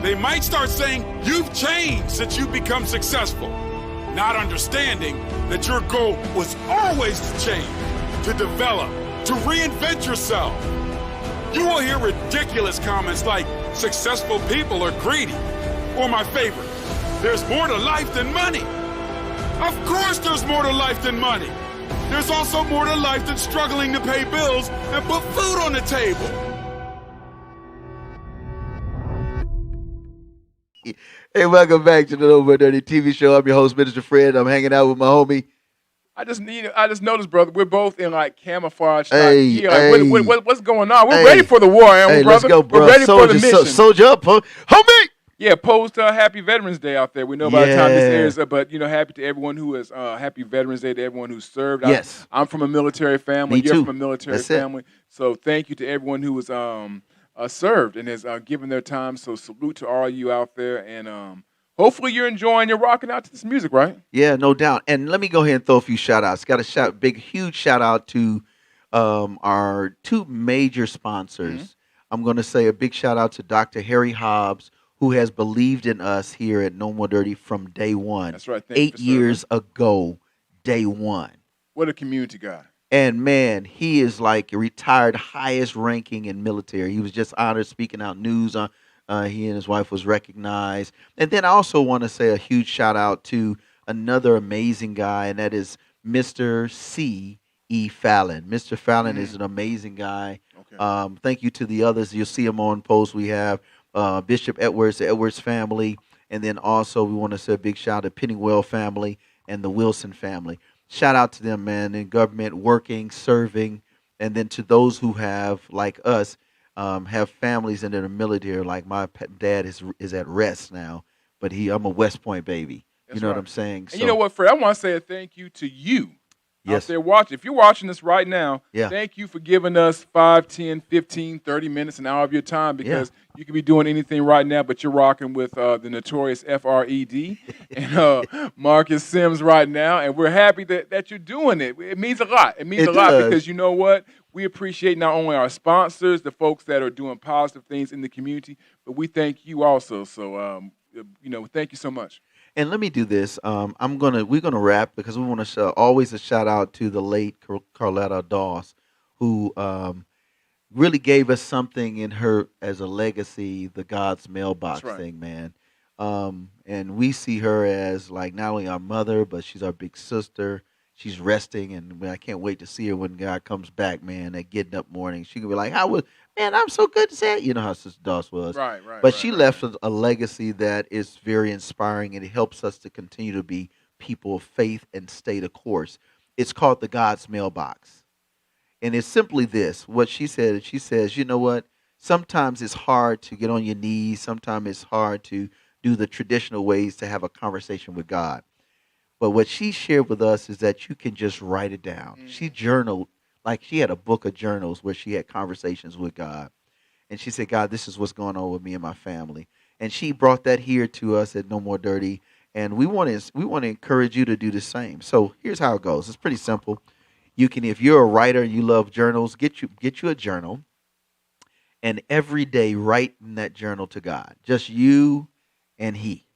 They might start saying, "You've changed since you've become successful," not understanding that your goal was always to change, to develop, to reinvent yourself. You will hear ridiculous comments like, "Successful people are greedy," or my favorite, "There's more to life than money." Of course there's more to life than money. There's also more to life than struggling to pay bills and put food on the table. Hey, welcome back to the NoMoreDirty TV show. I'm your host, Minister Fred. I'm hanging out with my homie. I just noticed, brother, we're both in like camouflage. Hey, gear. Like, hey. what's going on? We're Hey. ready for the war, aren't we, Hey, brother? let's go, bro. We're ready for the mission. Soldier up, homie. Yeah, post Happy Veterans Day out there. We know by the time this Yeah. airs, but happy to everyone who is Happy Veterans Day to everyone who served. Yes. I'm from a military family. Me You're too. from a military That's it. family. So thank you to everyone who was served and has given their time. So salute to all you out there, and hopefully you're enjoying, you're rocking out to this music, right? Yeah, no doubt. And let me go ahead and throw a few shout outs. Got a huge shout out to our two major sponsors. Mm-hmm. I'm going to say a big shout out to Dr. Harry Hobbs, who has believed in us here at No More Dirty from day one. That's right. Thank you 8 for years ago, day one. What a community guy. And man, he is like a retired highest ranking in military. He was just honored speaking out news on. He and his wife was recognized. And then I also want to say a huge shout out to another amazing guy, and that is Mr. C.E. Fallon. Mr. Fallon is an amazing guy. Okay. Thank you to the others. You'll see him on post. We have Bishop Edwards, the Edwards family, and then also we want to say a big shout out to Pennywell family and the Wilson family. Shout out to them, man, in government, working, serving, and then to those who have, like us, have families in the military. Like my dad is at rest now, but I'm a West Point baby. That's you know right. what I'm saying? And you know what, Fred? I want to say a thank you to you Yes. out there watching. If you're watching this right now, Yeah. thank you for giving us 5, 10, 15, 30 minutes, an hour of your time, because you could be doing anything right now, but you're rocking with the notorious Fred and Marcus Sims right now, and we're happy that you're doing it. It means a lot. It means a lot because you know what? We appreciate not only our sponsors, the folks that are doing positive things in the community, but we thank you also. So, thank you so much. And let me do this. We're gonna wrap because we want to always a shout out to the late Carletta Doss, who really gave us something in her as a legacy, the God's mailbox thing, man. And we see her as like not only our mother, but she's our big sister. She's resting, and I can't wait to see her when God comes back, man. At getting up morning, she can be like, "How was, man? I'm so good to see it." You know how Sister Doss was, Right. But she left a legacy that is very inspiring, and it helps us to continue to be people of faith and stay the course. It's called the God's mailbox. And it's simply this. What she said, she says, you know what? Sometimes it's hard to get on your knees. Sometimes it's hard to do the traditional ways to have a conversation with God. But what she shared with us is that you can just write it down. She journaled, like she had a book of journals where she had conversations with God. And she said, God, this is what's going on with me and my family. And she brought that here to us at No More Dirty. And we want to encourage you to do the same. So here's how it goes. It's pretty simple. You can, if you're a writer and you love journals, get you a journal, and every day write in that journal to God, just you and He.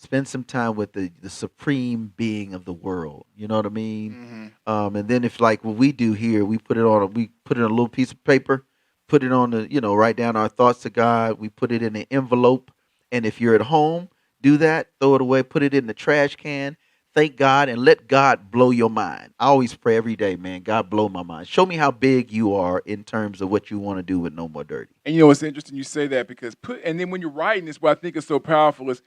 Spend some time with the supreme being of the world. You know what I mean? And then if like what we do here, we put it on a little piece of paper, put it on write down our thoughts to God. We put it in an envelope, and if you're at home, do that. Throw it away. Put it in the trash can. Thank God and let God blow your mind. I always pray every day, man, God blow my mind. Show me how big you are in terms of what you want to do with No More Dirty. And you know, it's interesting you say that because and then when you're writing this, what I think is so powerful is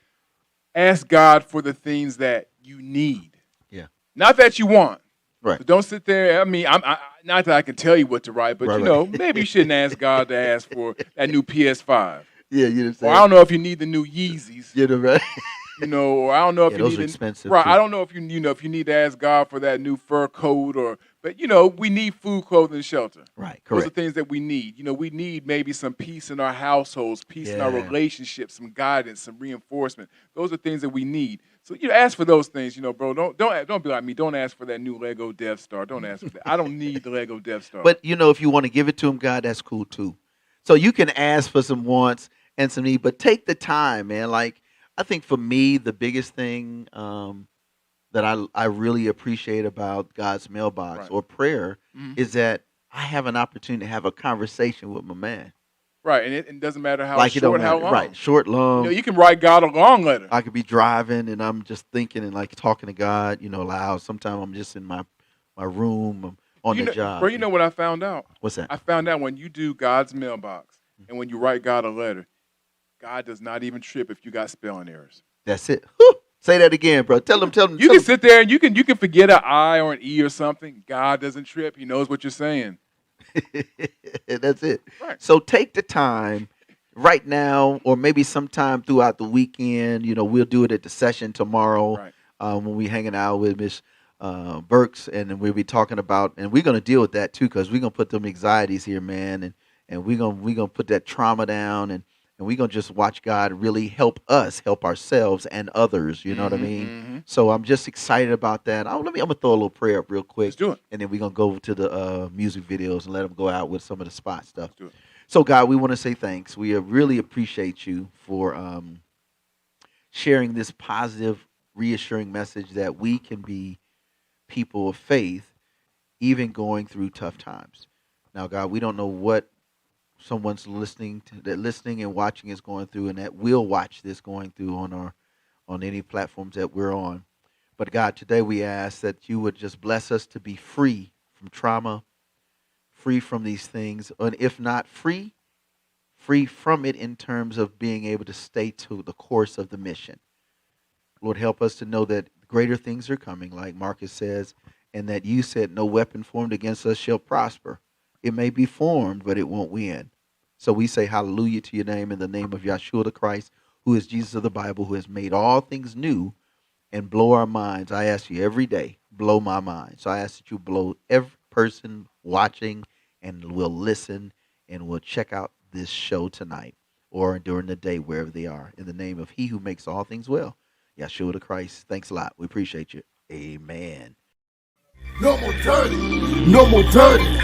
ask God for the things that you need. Yeah. Not that you want. Right. So don't sit there. I mean, I not that I can tell you what to write, but maybe you shouldn't ask God to ask for that new PS5. Yeah, you know what I'm saying? Or I don't know if you need the new Yeezys. You know, right? Or I don't know if you those need are expensive. Right. Too. I don't know if you if you need to ask God for that new fur coat but we need food, clothing, and shelter. Right. Correct. Those are things that we need. We need maybe some peace in our households, peace in our relationships, some guidance, some reinforcement. Those are things that we need. So ask for those things, bro. Don't be like me. Don't ask for that new Lego Death Star. Don't ask for that. I don't need the Lego Death Star. But if you want to give it to him, God, that's cool too. So you can ask for some wants and some need, but take the time, man. Like I think for me, the biggest thing that I really appreciate about God's mailbox or prayer is that I have an opportunity to have a conversation with my man. Right, and it doesn't matter how like short, how long. Right, short, long. You can write God a long letter. I could be driving and I'm just thinking and like talking to God, loud. Sometimes I'm just in my room, I'm on the job. Bro, you know what I found out? What's that? I found out when you do God's mailbox and when you write God a letter, God does not even trip if you got spelling errors. That's it. Whew. Say that again, bro. Tell them. You can sit there and you can forget an I or an E or something. God doesn't trip. He knows what you're saying. That's it. Right. So take the time right now, or maybe sometime throughout the weekend. We'll do it at the session tomorrow when we hanging out with Miss Burks, and then we'll be talking about, and we're gonna deal with that too, because we're gonna put them anxieties here, man, and we're gonna put that trauma down, and we're going to just watch God really help us, help ourselves and others. You know what I mean? Mm-hmm. So I'm just excited about that. I'm going to throw a little prayer up real quick. Let's do it. And then we're going to go to the music videos and let them go out with some of the spot stuff. Let's do it. So, God, we want to say thanks. We really appreciate you for sharing this positive, reassuring message that we can be people of faith, even going through tough times. Now, God, we don't know what someone's listening and watching is going through, and that will watch this going through on any platforms that we're on. But God, today we ask that you would just bless us to be free from trauma, free from these things, and if not free from it in terms of being able to stay to the course of the mission. Lord, help us to know that greater things are coming, like Marcus says, and that you said no weapon formed against us shall prosper. It may be formed, but it won't win. So we say hallelujah to your name in the name of Yeshua the Christ, who is Jesus of the Bible, who has made all things new and blow our minds. I ask you every day, blow my mind. So I ask that you blow every person watching and will listen and will check out this show tonight or during the day, wherever they are. In the name of he who makes all things well, Yeshua the Christ. Thanks a lot. We appreciate you. Amen. No more dirty. No more dirty.